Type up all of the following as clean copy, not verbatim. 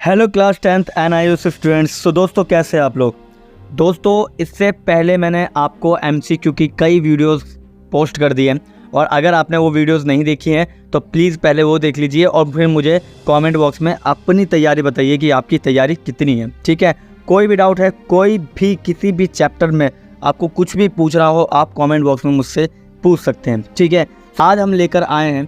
Hello class 10th and iOS students. तो दोस्तों कैसे हैं आप लोग। दोस्तों इससे पहले मैंने आपको एमसीक्यू की कई वीडियोस पोस्ट कर दी हैं और अगर आपने वो वीडियोस नहीं देखी हैं तो प्लीज़ पहले वो देख लीजिए और फिर मुझे कमेंट बॉक्स में अपनी तैयारी बताइए कि आपकी तैयारी कितनी है। ठीक है, कोई भी डाउट है, कोई भी किसी भी चैप्टर में आपको कुछ भी पूछना हो आप कॉमेंट बॉक्स में मुझसे पूछ सकते हैं। ठीक है, आज हम लेकर आए हैं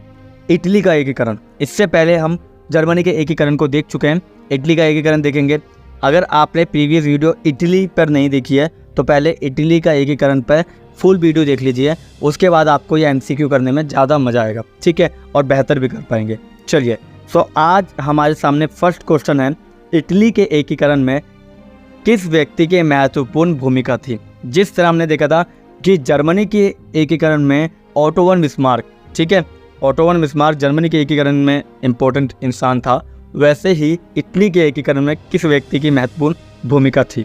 इटली का एकीकरण। इससे पहले हम जर्मनी के एकीकरण को देख चुके हैं, इटली का एकीकरण देखेंगे। अगर आपने प्रीवियस वीडियो इटली पर नहीं देखी है तो पहले इटली का एकीकरण पर फुल वीडियो देख लीजिए, उसके बाद आपको ये एमसीक्यू करने में ज़्यादा मज़ा आएगा। ठीक है, और बेहतर भी कर पाएंगे। चलिए, सो आज हमारे सामने फर्स्ट क्वेश्चन है, इटली के एकीकरण में किस व्यक्ति की महत्वपूर्ण भूमिका थी। जिस तरह हमने देखा था कि जर्मनी के एकीकरण में ओटो वन बिस्मार्क, ठीक है, ओटो वन बिस्मार्क जर्मनी के एकीकरण में इम्पोर्टेंट इंसान था, वैसे ही इटली के एकीकरण में किस व्यक्ति की महत्वपूर्ण भूमिका थी।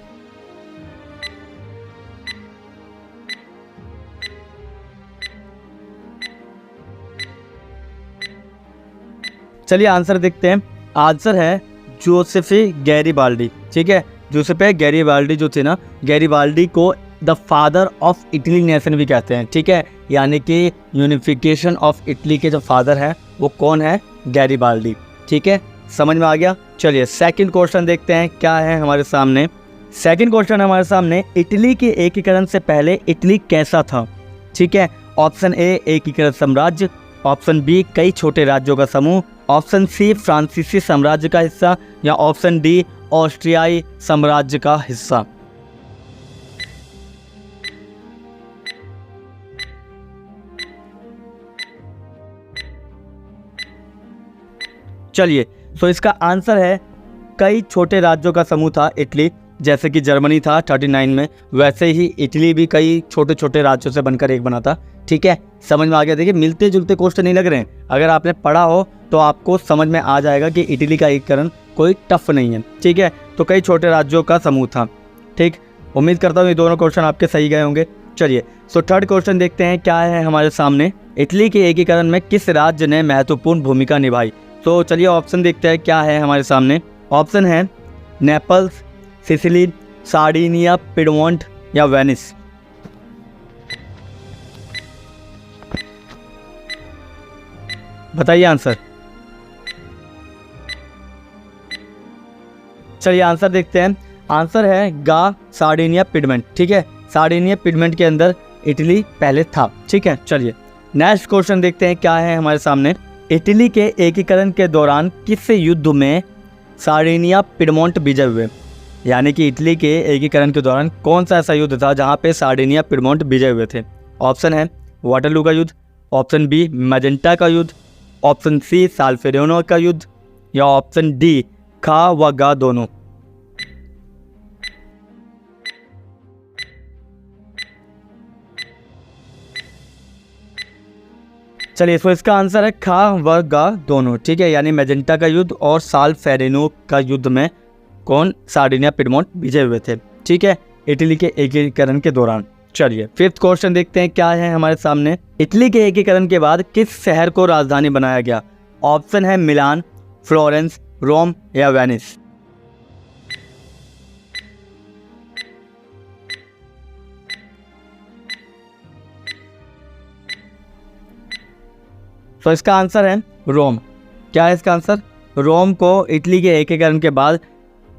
चलिए आंसर देखते हैं। आंसर है जोसेफे गैरिबाल्डी। ठीक है, जोसेफे गैरिबाल्डी जो थे ना, गैरिबाल्डी को the father of Italy nation भी कहते हैं। ठीक है, यानी कि यूनिफिकेशन ऑफ इटली के जो फादर हैं वो कौन है, गैरिबाल्डी। ठीक है, समझ में आ गया। चलिए सेकंड क्वेश्चन देखते हैं क्या है हमारे सामने। सेकंड क्वेश्चन हमारे सामने, इटली के एकीकरण से पहले इटली कैसा था। ठीक है, ऑप्शन ए एकीकृत साम्राज्य, ऑप्शन बी कई छोटे राज्यों का समूह, ऑप्शन सी फ्रांसीसी साम्राज्य का हिस्सा या ऑप्शन डी ऑस्ट्रियाई साम्राज्य का हिस्सा। चलिए, सो इसका आंसर है कई छोटे राज्यों का समूह था इटली। जैसे कि जर्मनी था 39 में, वैसे ही इटली भी कई छोटे छोटे राज्यों से बनकर एक बना था। ठीक है, समझ में आ गया। देखिए मिलते जुलते क्वेश्चन नहीं लग रहे हैं, अगर आपने पढ़ा हो तो आपको समझ में आ जाएगा कि इटली का एकीकरण कोई टफ नहीं है। ठीक है, तो कई छोटे राज्यों का समूह था। ठीक, उम्मीद करता हूँ ये दोनों क्वेश्चन आपके सही गए होंगे। चलिए, सो थर्ड क्वेश्चन देखते हैं क्या है हमारे सामने, इटली के एकीकरण में किस राज्य ने महत्वपूर्ण भूमिका निभाई। तो चलिए ऑप्शन देखते हैं क्या है हमारे सामने। ऑप्शन है नेपल्स, सिसिली, सार्डिनिया, पिडमोंट या वेनिस। बताइए आंसर। चलिए आंसर देखते हैं। आंसर है गा सार्डिनिया पिडमेंट। ठीक है, सार्डिनिया पिडमेंट के अंदर इटली पहले था। ठीक है, चलिए नेक्स्ट क्वेश्चन देखते हैं क्या है हमारे सामने, इटली के एकीकरण के दौरान किस युद्ध में सार्डिनिया पिडमोंट विजय हुए। यानी कि इटली के एकीकरण के दौरान कौन सा ऐसा युद्ध था जहां पे सार्डिनिया पिडमोंट विजय हुए थे। ऑप्शन है वाटरलू का युद्ध, ऑप्शन बी मैजेंटा का युद्ध, ऑप्शन सी साल्फेरेनो का युद्ध या ऑप्शन डी खा व गा दोनों। चलिए, तो इसका आंसर है खा व गा दोनों। ठीक है, यानी मैजेंटा का युद्ध और साल्फेरेनो का युद्ध में कौन सार्डिनिया पिडमोंट विजय हुए थे। ठीक है, इटली के एकीकरण के दौरान। चलिए फिफ्थ क्वेश्चन देखते हैं क्या है हमारे सामने, इटली के एकीकरण के बाद किस शहर को राजधानी बनाया गया। ऑप्शन है मिलान, फ्लोरेंस, रोम या वेनिस। तो इसका आंसर है रोम। क्या है इसका आंसर, रोम को इटली के एकीकरण के बाद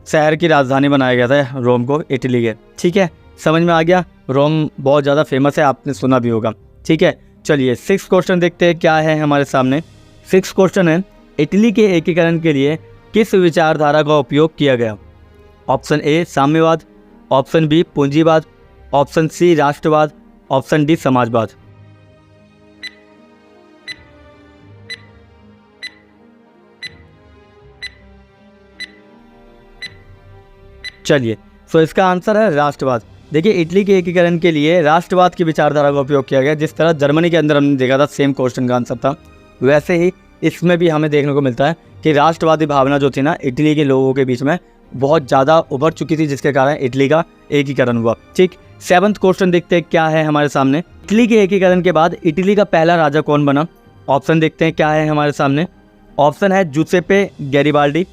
शहर की राजधानी बनाया गया था, रोम को इटली के। ठीक है, समझ में आ गया। रोम बहुत ज़्यादा फेमस है, आपने सुना भी होगा। ठीक है, चलिए सिक्स्थ क्वेश्चन देखते हैं क्या है हमारे सामने। सिक्स्थ क्वेश्चन है, इटली के एकीकरण के लिए किस विचारधारा का उपयोग किया गया। ऑप्शन ए साम्यवाद, ऑप्शन बी पूंजीवाद, ऑप्शन सी राष्ट्रवाद, ऑप्शन डी समाजवाद। चलिए, सो इसका आंसर है राष्ट्रवाद। देखिए इटली के एकीकरण के लिए राष्ट्रवाद की विचारधारा का उपयोग किया गया। जिस तरह जर्मनी के अंदर हमने देखा था सेम क्वेश्चन का आंसर था, वैसे ही इसमें भी हमें देखने को मिलता है कि राष्ट्रवादी भावना जो थी ना इटली के लोगों के बीच में बहुत ज़्यादा उभर चुकी थी, जिसके कारण इटली का एकीकरण हुआ। ठीक, सेवंथ क्वेश्चन देखते हैं क्या है हमारे सामने, इटली के एकीकरण के बाद इटली का पहला राजा कौन बना। ऑप्शन देखते हैं क्या है हमारे सामने। ऑप्शन है जूसेपे गैरिबाल्डी,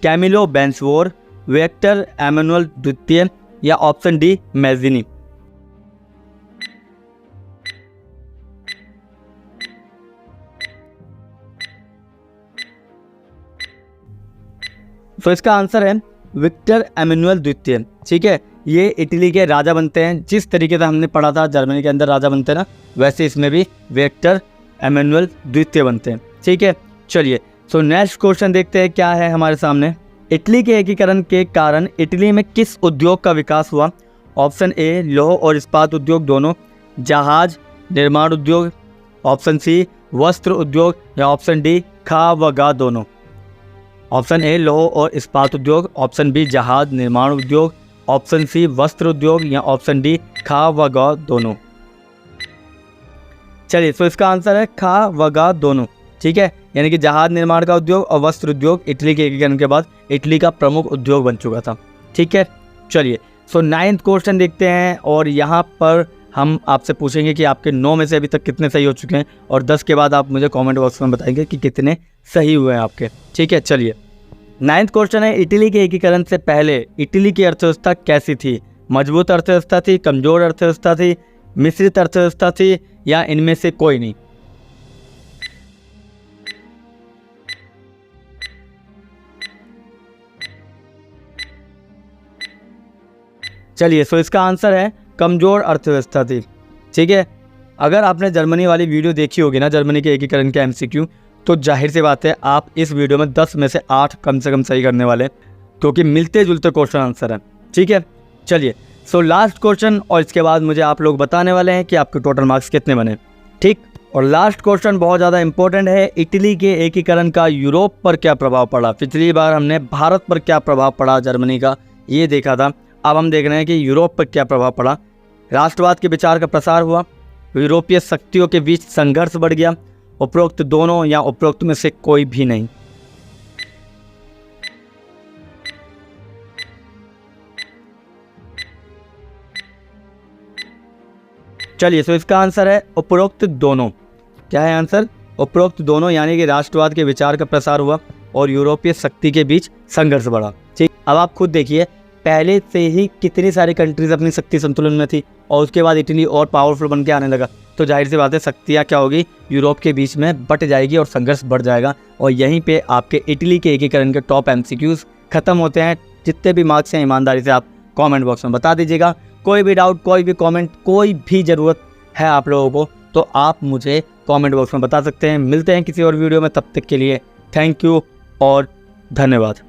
कैमिलो बेंसवोर, विक्टर एमानुएल द्वितीय या ऑप्शन डी मैजिनी। तो इसका आंसर है विक्टर एमानुएल द्वितीय। ठीक है, ये इटली के राजा बनते हैं। जिस तरीके से हमने पढ़ा था जर्मनी के अंदर राजा बनते हैं ना, वैसे इसमें भी विक्टर एमानुएल द्वितीय बनते हैं। ठीक है, चलिए सो नेक्स्ट क्वेश्चन देखते हैं क्या है हमारे सामने। इटली के एकीकरण के कारण इटली में किस उद्योग का विकास हुआ? ऑप्शन ए लौह और इस्पात उद्योग दोनों, जहाज निर्माण उद्योग, ऑप्शन सी वस्त्र उद्योग या ऑप्शन डी खा व गा दोनों। ऑप्शन ए लौह और इस्पात उद्योग, ऑप्शन बी जहाज निर्माण उद्योग, ऑप्शन सी वस्त्र उद्योग या ऑप्शन डी खा व गा दोनों। चलिए तो इसका आंसर है खा व गा दोनों। ठीक है, यानी कि जहाज निर्माण का उद्योग और वस्त्र उद्योग इटली के एकीकरण के बाद इटली का प्रमुख उद्योग बन चुका था। ठीक है, चलिए सो 9th क्वेश्चन देखते हैं और यहाँ पर हम आपसे पूछेंगे कि आपके 9 में से अभी तक कितने सही हो चुके हैं और 10 के बाद आप मुझे कमेंट बॉक्स में बताएंगे कि कितने सही हुए हैं आपके। ठीक है, चलिए 9th क्वेश्चन है, इटली के एकीकरण से पहले इटली की अर्थव्यवस्था कैसी थी? मजबूत अर्थव्यवस्था थी, कमजोर अर्थव्यवस्था थी, मिश्रित अर्थव्यवस्था थी या इनमें से कोई नहीं? चलिए सो इसका आंसर है कमज़ोर अर्थव्यवस्था थी। ठीक है, अगर आपने जर्मनी वाली वीडियो देखी होगी ना, जर्मनी के एकीकरण के MCQ, तो जाहिर सी बात है आप इस वीडियो में 10 में से 8 कम से कम सही करने वाले, क्योंकि मिलते जुलते क्वेश्चन आंसर है। ठीक है, चलिए सो लास्ट क्वेश्चन और इसके बाद मुझे आप लोग बताने वाले हैं कि आपके टोटल मार्क्स कितने बने। ठीक, और लास्ट क्वेश्चन बहुत ज़्यादा इंपॉर्टेंट है, इटली के एकीकरण का यूरोप पर क्या प्रभाव पड़ा? पिछली बार हमने भारत पर क्या प्रभाव पड़ा जर्मनी का ये देखा था, अब हम देख रहे हैं कि यूरोप पर क्या प्रभाव पड़ा। राष्ट्रवाद के विचार का प्रसार हुआ, यूरोपीय शक्तियों के बीच संघर्ष बढ़ गया, उपरोक्त दोनों या उपरोक्त में से कोई भी नहीं। चलिए तो इसका आंसर है उपरोक्त दोनों। क्या है आंसर? उपरोक्त दोनों, यानी कि राष्ट्रवाद के विचार का प्रसार हुआ और यूरोपीय शक्ति के बीच संघर्ष बढ़ा। ठीक, अब आप खुद देखिए पहले से ही कितनी सारी कंट्रीज अपनी शक्ति संतुलन में थी और उसके बाद इटली और पावरफुल बन के आने लगा, तो जाहिर सी बात है शक्तियाँ क्या होगी, यूरोप के बीच में बट जाएगी और संघर्ष बढ़ जाएगा। और यहीं पे आपके इटली के एकीकरण के टॉप MCQs खत्म होते हैं। जितने भी मार्क्स हैं ईमानदारी से आप कमेंट बॉक्स में बता दीजिएगा। कोई भी डाउट, कोई भी कमेंट, कोई भी ज़रूरत है आप लोगों को तो आप मुझे कमेंट बॉक्स में बता सकते हैं। मिलते हैं किसी और वीडियो में, तब तक के लिए थैंक यू और धन्यवाद।